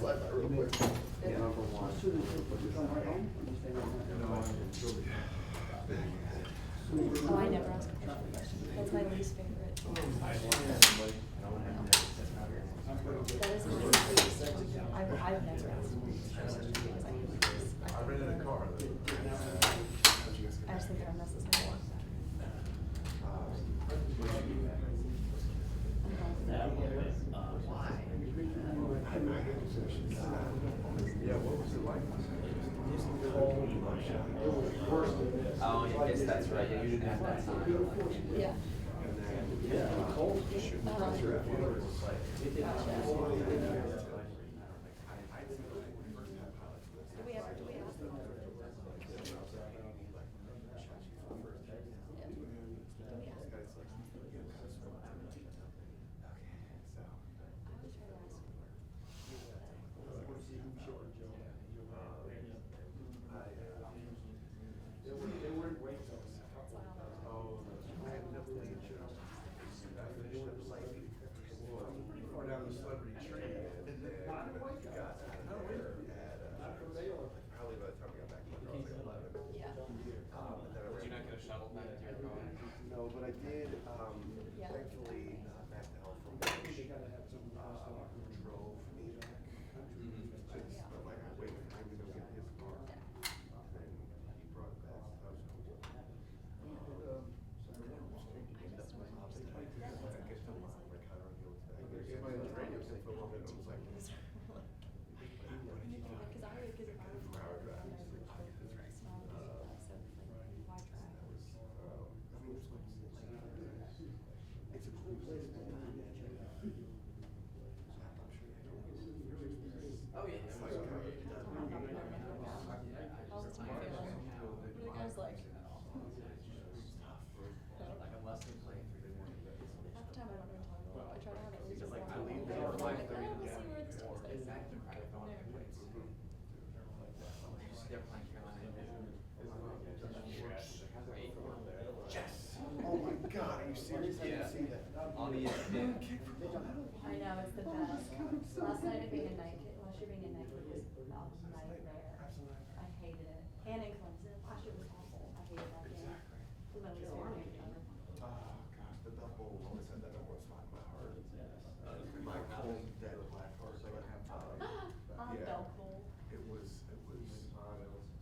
slide by real quick. Yeah. Number one. Oh, I never ask official questions. That's my least favorite. That is my least favorite. I've never asked questions because I hate this. I rented a car. I just think they're unnecessary. Yeah, what was it like? Oh, I guess that's right. Yeah, you didn't have that time. Yeah. Down the celebrity tree, and then got probably by the time we got back to my car, I was like 11. Yeah. Did you not get a shuttle back to your car? No, but I did, thankfully, Matt the Hell from Bush, drove me back. But like, I waited for him to go get his car, and then he brought it back, so I was cool. Oh, yeah. Oh, that's my favorite. What are the guys like? Like a lesson plan for your morning. Half the time I don't know what to talk about. I try to have at least a Like, I one. leave I'm there for like like, 30 oh, we'll minutes. see where this takes us. Exactly. Right. On airplanes. They're playing Carolina. Yes! Oh my god, are you serious? I didn't see that. On the end. I know, it's the best. Last night being a night kid, last year being a night kid was a nightmare. I hated it. And in Clemson, last year was awful. I hated that game. It was my least favorite game ever. Oh gosh, the Bell Bowl always had that number one spot in my heart. My cold, dead black heart. Yeah. Bell Bowl. It was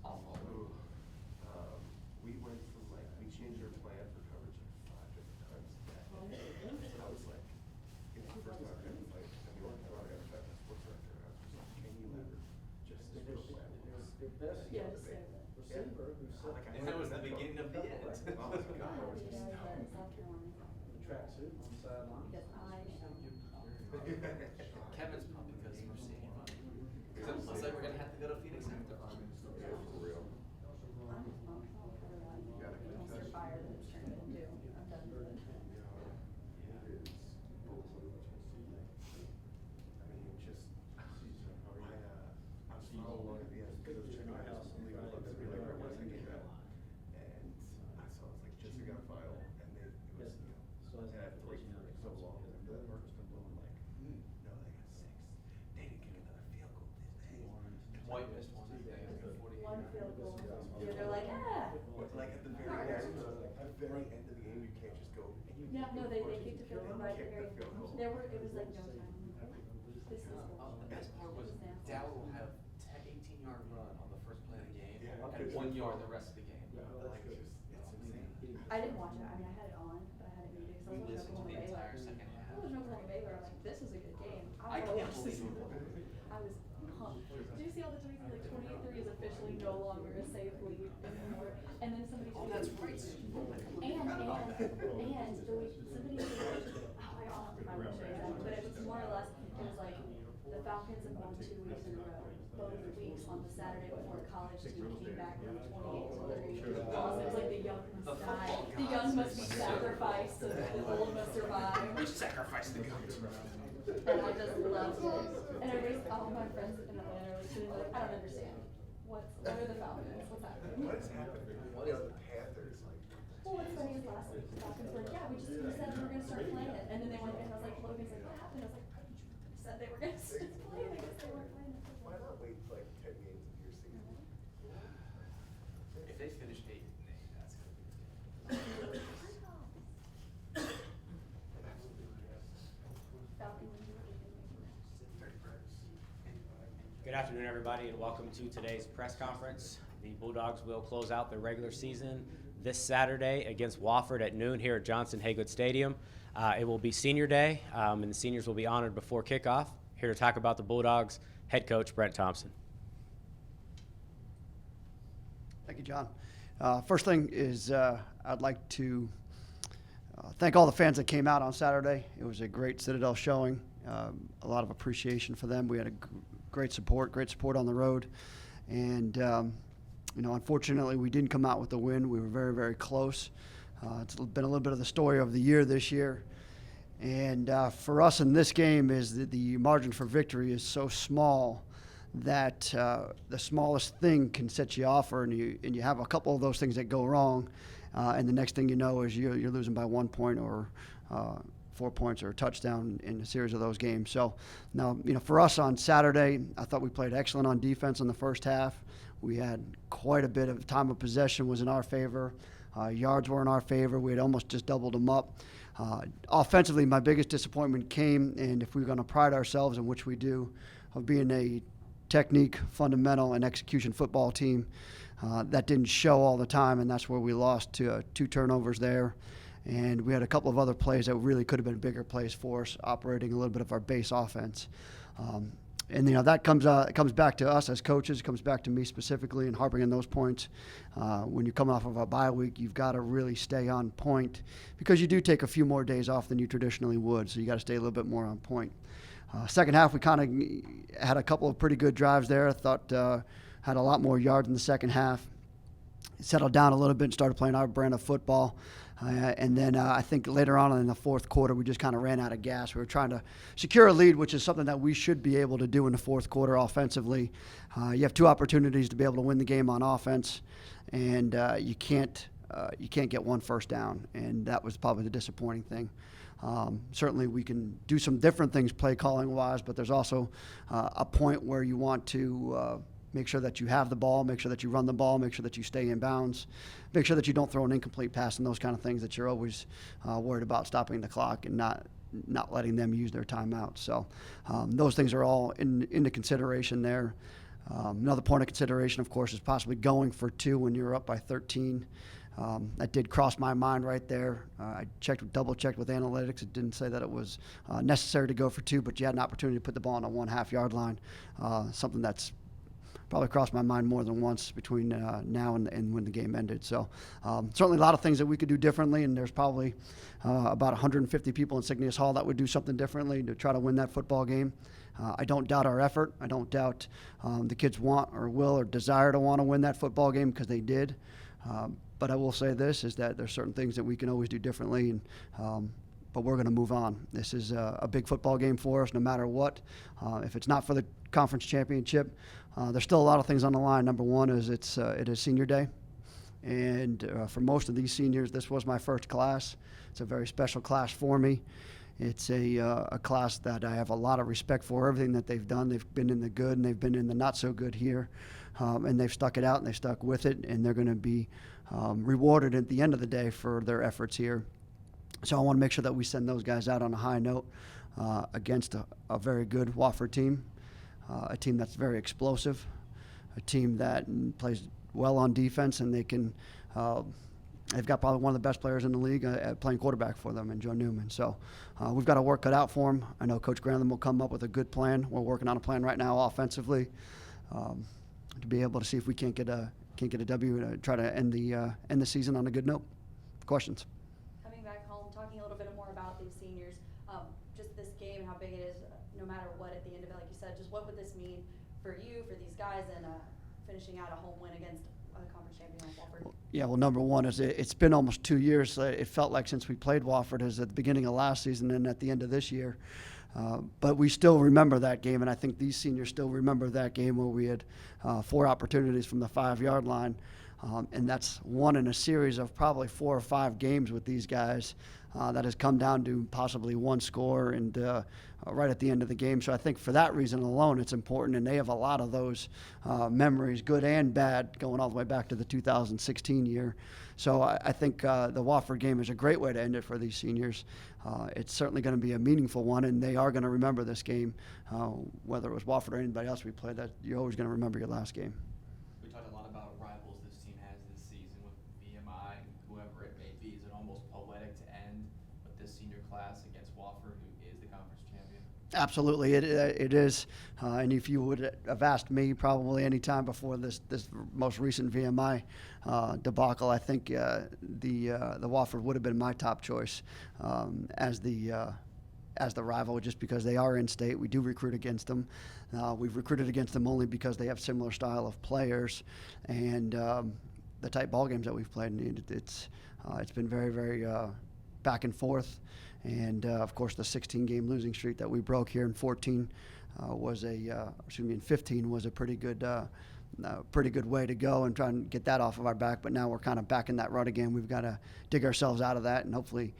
awful. We went from like, we changed our plan for coverage like 5 different times that day. I was like, it's the first time I've ever played anyone who I've ever tried to sports director. And I was just like, can you ever just go plan this? Yeah, just say that. And that was the beginning of the end. Oh my god. I was in South Carolina. Tracksuit on the sideline. Because I am. Kevin's pumped because we're seeing him. Because it looks like we're going to have to go to Phoenix after. Yeah, for real. I'm emotional for that. Dumpster fire that it's turned into. I'm done with it. White missed one. One field goal. Yeah, they're like, ah. Like at the very end of the game, you can't just go. Yeah, no, they kicked a field goal right at the very end. It was like no time. This is The best part was Dow will have 18-yard run on the first play of the game Yeah. and 1 yard the rest of the game. Like, it's insane. I didn't watch it. I mean, I had it on, but I had it muted We because I was listened to watching the Oklahoma entire Baylor. second half. I was watching Oklahoma Baylor. I'm like, this is a good game. I wanna can't watch believe this. it. I was pumped. Did you see all the tweets? Like 28-3 is officially no longer a safe lead anymore. And then somebody. Oh, that's right. And the week somebody said, I won't show you that, but it was more or less, it was like, the Falcons have won 2 weeks in a row, both weeks on the Saturday before college team came back from 28 to 30. It was like the young must die, the young must be sacrificed so that the old must survive. We sacrificed the goat. And I just loved it. And everybody's, all my friends in Atlanta are listening, like, I don't understand. What are the Falcons? What's happening? What is happening? What is the Panthers like? Well, what's funny is last week the Falcons were like, yeah, we said we were gonna start playing it, and then they went and I was like, Logan's like, what happened? I was like, I said they were gonna start playing it. I guess they weren't playing it. Good afternoon, everybody, and welcome to today's press conference. The Bulldogs will close out their regular season this Saturday against Wofford at noon here at Johnson Haygood Stadium. It will be senior day, and the seniors will be honored before kickoff. Here to talk about the Bulldogs, head coach Brent Thompson. Thank you, John. First thing is I'd like to thank all the fans that came out on Saturday. It was a great Citadel showing. A lot of appreciation for them. We had a great support on the road. And, unfortunately, we didn't come out with the win. We were very, very close. It's been a little bit of the story of the year this year. And for us in this game is that the margin for victory is so small that the smallest thing can set you off, and you have a couple of those things that go wrong, and the next thing you know is you're losing by 1 point or 4 points or a touchdown in a series of those games. So now, for us on Saturday, I thought we played excellent on defense in the first half. We had quite a bit of time of possession was in our favor. Yards were in our favor. We had almost just doubled them up. Offensively, my biggest disappointment came, and if we're going to pride ourselves, in which we do, of being a technique, fundamental, and execution football team, that didn't show all the time, and that's where we lost to 2 turnovers there. And we had a couple of other plays that really could have been bigger plays for us, operating a little bit of our base offense. And that comes back to us as coaches, comes back to me specifically, and harping on those points. When you come off of a bye week, you've got to really stay on point, because you do take a few more days off than you traditionally would, so you got to stay a little bit more on point. Second half, we kind of had a couple of pretty good drives there. I thought had a lot more yards in the second half. Settled down a little bit and started playing our brand of football. And then I think later on in the fourth quarter, we just kind of ran out of gas. We were trying to secure a lead, which is something that we should be able to do in the fourth quarter offensively. You have 2 opportunities to be able to win the game on offense, and you can't get 1 first down, and that was probably the disappointing thing. Certainly we can do some different things play calling wise, but there's also a point where you want to make sure that you have the ball, make sure that you run the ball, make sure that you stay in bounds, make sure that you don't throw an incomplete pass, and those kind of things that you're always worried about, stopping the clock and not letting them use their timeout. So those things are all into consideration there. Another point of consideration, of course, is possibly going for 2 when you're up by 13. That did cross my mind right there. I double-checked with analytics. It didn't say that it was necessary to go for 2, but you had an opportunity to put the ball on the 1.5 yard line, something that's probably crossed my mind more than once between now and when the game ended. So certainly a lot of things that we could do differently, and there's probably about 150 people in Signius Hall that would do something differently to try to win that football game. I don't doubt our effort. I don't doubt the kids want or will or desire to want to win that football game, because they did. But I will say this, is that there's certain things that we can always do differently, and but we're going to move on. This is a big football game for us, no matter what. If it's not for the conference championship, there's still a lot of things on the line. Number one is it is senior day, and for most of these seniors, this was my first class. It's a very special class for me. It's a class that I have a lot of respect for. Everything that they've done, they've been in the good and they've been in the not so good here, and they've stuck it out and they've stuck with it, and they're going to be rewarded at the end of the day for their efforts here. So I want to make sure that we send those guys out on a high note against a very good Wofford team, a team that's very explosive, a team that plays well on defense, and they can they've got probably one of the best players in the league at playing quarterback for them, and Joe Newman. So we've got our work cut out for them. I know Coach Grantham will come up with a good plan. We're working on a plan right now offensively to be able to see if we can't get a W and try to end the season on a good note. Questions? Coming back home, talking a little bit more about these seniors, just this game, how big it is, no matter what at the end of it, like you said, just what would this mean for you, for these guys, and finishing out a home win against a conference champion like Wofford? Yeah, well, number one is it's been almost 2 years. It felt like since we played Wofford is at the beginning of last season and at the end of this year. But we still remember that game, and I think these seniors still remember that game where we had 4 opportunities from the 5 yard line. And that's one in a series of probably 4 or 5 games with these guys that has come down to possibly one score and right at the end of the game. So I think for that reason alone, it's important, and they have a lot of those memories, good and bad, going all the way back to the 2016 year. So I think the Wofford game is a great way to end it for these seniors. It's certainly going to be a meaningful one, and they are going to remember this game, whether it was Wofford or anybody else we played. That you're always going to remember your last game. We talked a lot about rivals this team has this season with VMI and whoever it may be. Is it almost poetic to end with this senior class against Wofford, who is the conference champion? Absolutely, it is. And if you would have asked me probably any time before this most recent VMI debacle, I think the Wofford would have been my top choice as the rival, just because they are in state. We do recruit against them. We've recruited against them only because they have similar style of players and the type ball games that we've played. It's been very, very back and forth. And of course, the 16-game losing streak that we broke here in 14 in 15 was a pretty good way to go and try and get that off of our back. But now we're kind of back in that rut again. We've got to dig ourselves out of that and hopefully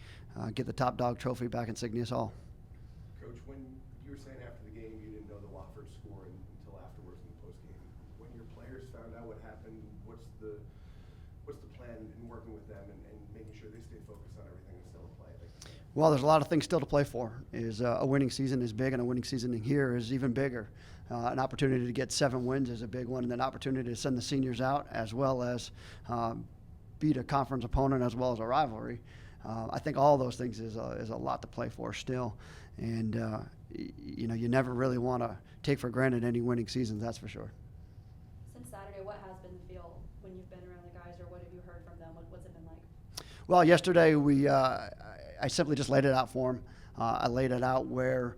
get the top dog trophy back in Cygnus Hall. Coach, when you were saying after the game you didn't know the Wofford score until afterwards in the postgame, when your players found out what happened, what's the plan in working with them and making sure they stay focused on everything that's still in play? Well, there's a lot of things still to play for. A winning season is big, and a winning season here is even bigger. An opportunity to get 7 wins is a big one, and an opportunity to send the seniors out, as well as beat a conference opponent, as well as a rivalry. I think all those things is a lot to play for still, and you never really want to take for granted any winning seasons. That's for sure. Since Saturday, what has been the feel when you've been around the guys, or what have you heard from them? What's it been like? Well, yesterday I simply just laid it out for them. I laid it out where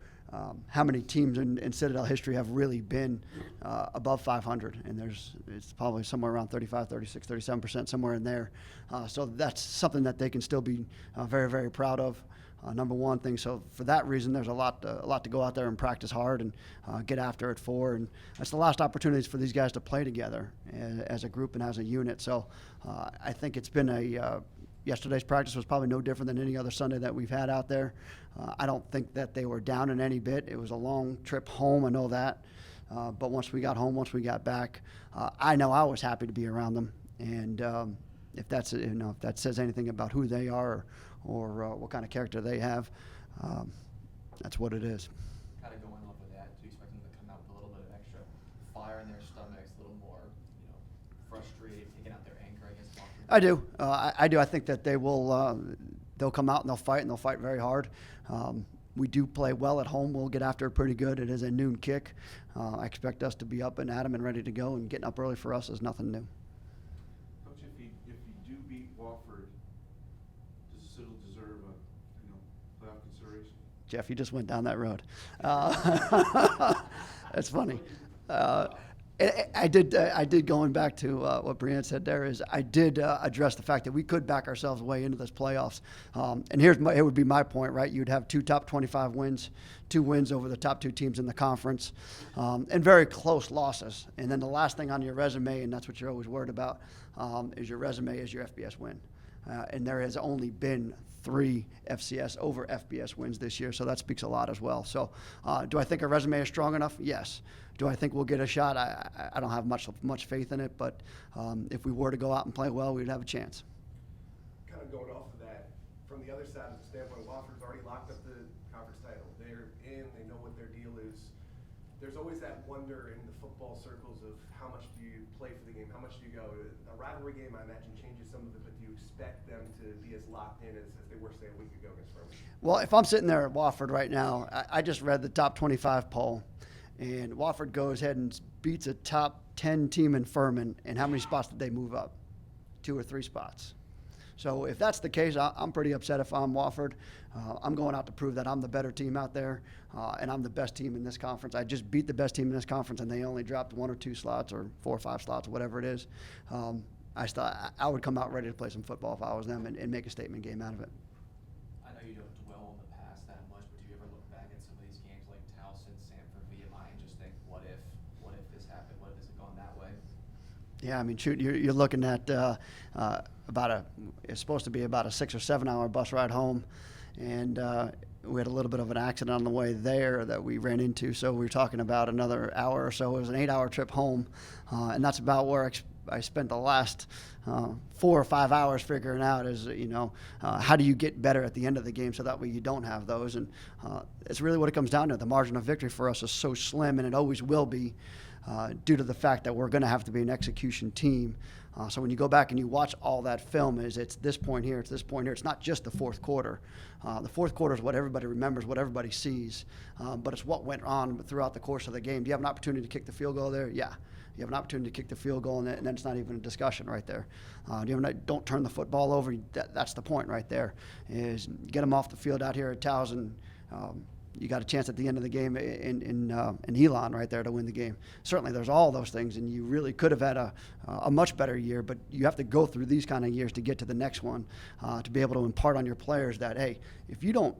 how many teams in Citadel history have really been above 500, and it's probably somewhere around 35, 36, 37%, somewhere in there. So that's something that they can still be very, very proud of. Number one thing. So for that reason, there's a lot to go out there and practice hard and get after it for. And that's the last opportunities for these guys to play together as a group and as a unit. So I think it's been yesterday's practice was probably no different than any other Sunday that we've had out there. I don't think that they were down in any bit. It was a long trip home, I know that. But once we got home, once we got back, I know I was happy to be around them. And if that says anything about who they are or what kind of character they have, that's what it is. Kind of going off of that, do you expect them to come out with a little bit of extra fire in their stomachs, a little more, frustrated, taking out their anger, I guess? I do. I do. I think that they will. They'll come out and they'll fight very hard. We do play well at home. We'll get after it pretty good. It is a noon kick. I expect us to be up and at 'em and ready to go. And getting up early for us is nothing new. Coach, if you do beat Wofford, does Citadel deserve a playoff consideration? Jeff, you just went down that road. That's funny. I did going back to what Brianne said there is I did address the fact that we could back ourselves way into this playoffs. And it would be my point, right? You'd have 2 top 25 wins, 2 wins over the top 2 teams in the conference, and very close losses. And then the last thing on your resume, and that's what you're always worried about, is your resume is your FBS win. And there has only been 3 FCS over FBS wins this year, so that speaks a lot as well. So do I think our resume is strong enough? Yes. Do I think we'll get a shot? I don't have much faith in it, but if we were to go out and play well, we'd have a chance. Kind of going off of that, from the other side of the standpoint, Wofford's already locked up the conference title. They're in, they know what their deal is. There's always that wonder in the football circles of how much do you play for the game, how much do you go. A rivalry game, I imagine, changes some of it, but do you expect them to be as locked in as they were, say, a week ago against Furman? Well, if I'm sitting there at Wofford right now, I just read the top 25 poll, and Wofford goes ahead and beats a top 10 team in Furman, and how many spots did they move up? 2 or 3 spots. So if that's the case, I'm pretty upset if I'm Wofford. I'm going out to prove that I'm the better team out there, and I'm the best team in this conference. I just beat the best team in this conference, and they only dropped 1 or 2 slots or 4 or 5 slots, whatever it is. I would come out ready to play some football if I was them and make a statement game out of it. I know you don't dwell on the past that much, but do you ever look back at some of these games like Towson, Sanford, VMI, and just think, what if this happened? What if this had gone that way? Yeah, I mean, shoot, you're looking at it's supposed to be about a 6 or 7 hour bus ride home, and we had a little bit of an accident on the way there that we ran into. So we were talking about another hour or so. It was an 8-hour trip home, and that's about where I spent the last 4 or 5 hours figuring out is, how do you get better at the end of the game so that way you don't have those. And it's really what it comes down to. The margin of victory for us is so slim, and it always will be due to the fact that we're going to have to be an execution team. So when you go back and you watch all that film, it's this point here, it's this point here. It's not just the fourth quarter. The fourth quarter is what everybody remembers, what everybody sees, but it's what went on throughout the course of the game. Do you have an opportunity to kick the field goal there? Yeah. You have an opportunity to kick the field goal, and then it's not even a discussion right there. Don't turn the football over. That's the point right there, is get them off the field out here at Towson. You got a chance at the end of the game in Elon right there to win the game. Certainly there's all those things, and you really could have had a much better year, but you have to go through these kind of years to get to the next one, to be able to impart on your players that, hey, if you don't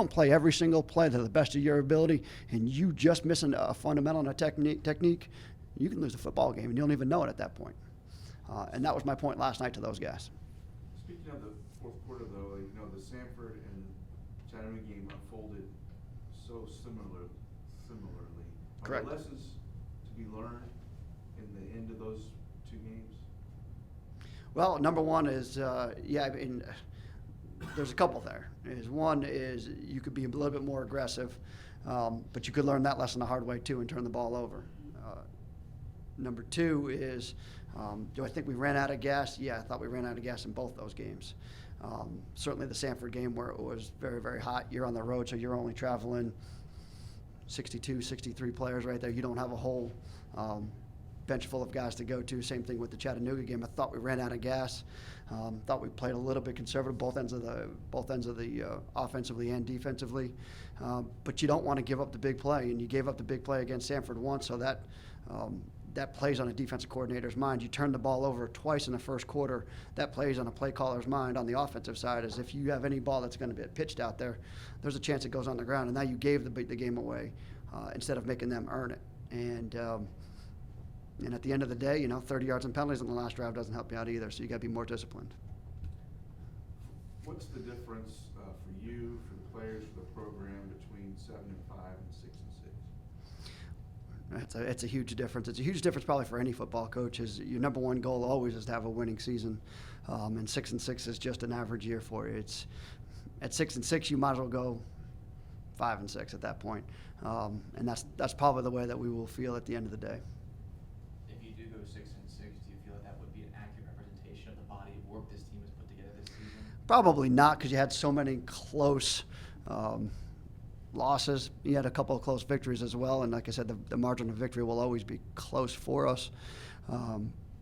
play every single play to the best of your ability and you just missing a fundamental and a technique, you can lose the football game, and you don't even know it at that point. And that was my point last night to those guys. Speaking of the fourth quarter, though, the Sanford and Chattanooga game unfolded so similarly. Correct. Are there lessons to be learned in the end of those two games? Well, number one is, there's a couple there. One is you could be a little bit more aggressive, but you could learn that lesson the hard way too and turn the ball over. Number two is, do I think we ran out of gas? Yeah, I thought we ran out of gas in both those games. Certainly the Sanford game where it was very, very hot. You're on the road, so you're only traveling 62, 63 players right there. You don't have a whole bench full of guys to go to. Same thing with the Chattanooga game. I thought we ran out of gas. Thought we played a little bit conservative, both ends of the offensively and defensively. But you don't want to give up the big play, and you gave up the big play against Sanford once, so that plays on a defensive coordinator's mind. You turn the ball over twice in the first quarter. That plays on a play caller's mind on the offensive side, as if you have any ball that's going to be pitched out there, there's a chance it goes on the ground. And now you gave the game away instead of making them earn it. And at the end of the day, 30 yards and penalties on the last drive doesn't help you out either, so you got to be more disciplined. What's the difference for you, for the players, for the program between 7-5 and 6-6? It's a huge difference. It's a huge difference probably for any football coach. Is your number one goal always is to have a winning season, and 6-6 is just an average year for you. It's at 6-6 you might as well go 5-6 at that point, and that's probably the way that we will feel at the end of the day. If you do go 6-6, do you feel that would be an accurate representation of the body of work this team has put together this season? Probably not, because you had so many close losses. You had a couple of close victories as well, and like I said, the margin of victory will always be close for us.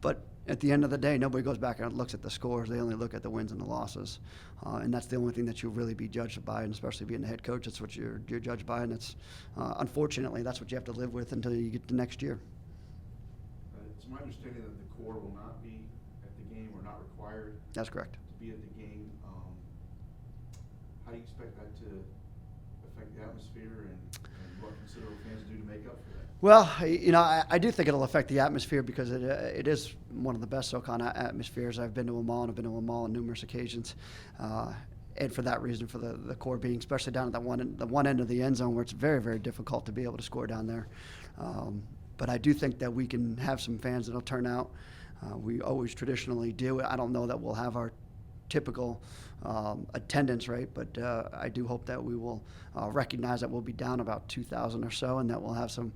But at the end of the day, nobody goes back and looks at the scores. They only look at the wins and the losses, and that's the only thing that you'll really be judged by, and especially being the head coach, that's what you're judged by, and it's unfortunately that's what you have to live with until you get to next year. It's my understanding that the core will not be at the game or not required. That's correct. To be at the game. How do you expect that to affect the atmosphere, and what Citadel fans do to make up for that? Well, I do think it'll affect the atmosphere because it is one of the best SoCon atmospheres. I've been to them all, and I've been to them all on numerous occasions. And for that reason, for the core being, especially down at the one end of the end zone where it's very, very difficult to be able to score down there. But I do think that we can have some fans that'll turn out. We always traditionally do. I don't know that we'll have our typical attendance rate, but I do hope that we will recognize that we'll be down about 2,000 or so, and that we'll have some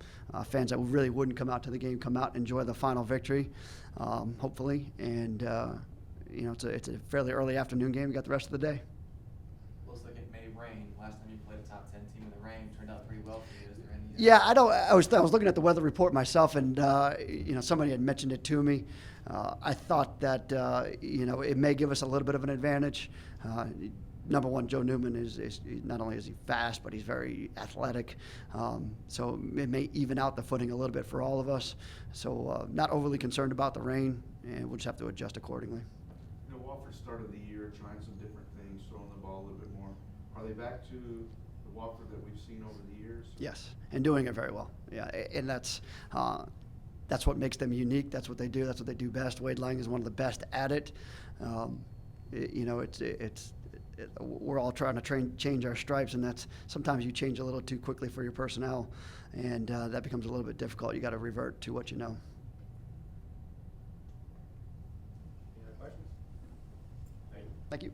fans that really wouldn't come out to the game come out and enjoy the final victory, hopefully. And it's a fairly early afternoon game. We got the rest of the day. Looks like it may rain. Last time you played a top 10 team in the rain, turned out pretty well for you. Is there any? Yeah, I was looking at the weather report myself, and somebody had mentioned it to me. I thought that it may give us a little bit of an advantage. Number one, Joe Newman is not only is he fast, but he's very athletic. So it may even out the footing a little bit for all of us. So not overly concerned about the rain, and we'll just have to adjust accordingly. Wofford started the year trying some different things, throwing the ball a little bit more. Are they back to the Wofford that we've seen over the years? Yes, and doing it very well. Yeah, and that's That's what makes them unique. That's what they do. That's what they do best. Wade Lang is one of the best at it. We're all trying to change our stripes, and that's sometimes you change a little too quickly for your personnel, and that becomes a little bit difficult. You got to revert to what you know. Any other questions? Thank you. Thank you.